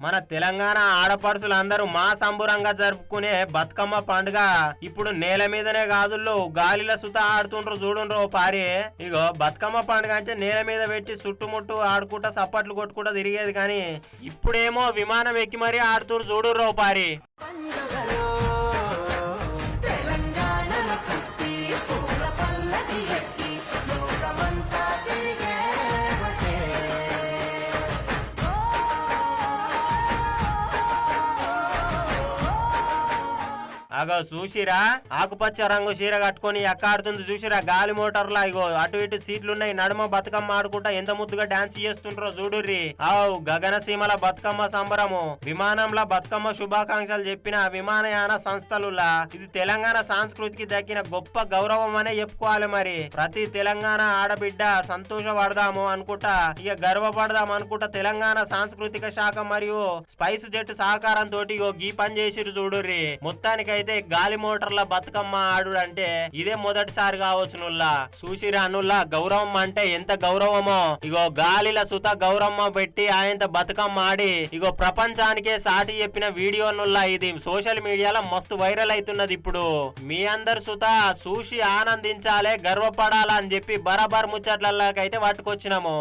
మన తెలంగాణ ఆడపడుచులందరూ మా సంబురంగా జరుపుకునే బతుకమ్మ పండుగ ఇప్పుడు నేల మీదనే కాదుల్లో గాలిలో సుత ఆడుతుండ్రు చూడుండ్రు పారి. ఇగో బతుకమ్మ పండుగ అంటే నేల మీద పెట్టి చుట్టుముట్టు ఆడుకుంటా సప్పట్లు కొట్టుకుంటా తిరిగేది, కానీ ఇప్పుడేమో విమానం ఎక్కి మరీ ఆడుతురు చూడుర్రో పారి. అగో చూసిరా ఆకుపచ్చ రంగు చీర కట్టుకొని ఎక్కాడుతుంది చూసిరా గాలి మోటార్లా. ఇగో అటు ఇటు సీట్లున్నాయి, నడుమ బతుకమ్మ ఆడుకుంటా ఎంత ముద్దుగా డాన్స్ చేస్తుంటారో చూడుర్రి. ఆవు గగన సీమల బతుకమ్మ సంబరము. విమానంలో బతుకమ్మ శుభాకాంక్షలు చెప్పిన విమానయాన సంస్థలులా ఇది తెలంగాణ సంస్కృతికి దక్కిన గొప్ప గౌరవం అనే చెప్పుకోవాలి. మరి ప్రతి తెలంగాణ ఆడబిడ్డ సంతోషపడదాము అనుకుంటా, ఇక గర్వపడదాం అనుకుంటా తెలంగాణ సాంస్కృతిక శాఖ మరియు స్పైస్ జెట్ సహకారంతో గీ పని చేసిరు చూడుర్రి. మొత్తానికైతే గాలి మోటార్ల బతుకమ్మ ఆడు అంటే ఇదే మొదటిసారి కావచ్చు. నుల్లా చూసిరా నుల్లా గౌరవం అంటే ఎంత గౌరవమో. ఇగో గాలిల సుత గౌరమ్మ పెట్టి ఆయన బతుకమ్మ ఆడి ఇగో ప్రపంచానికే సాటి చెప్పిన వీడియో నుల్లా. ఇది సోషల్ మీడియాలో మస్తు వైరల్ అవుతున్నది. ఇప్పుడు మీ అందరు సుత చూసి ఆనందించాలే, గర్వపడాలా అని చెప్పి బరాబర్ ముచ్చట్లకైతే పట్టుకొచ్చినాము.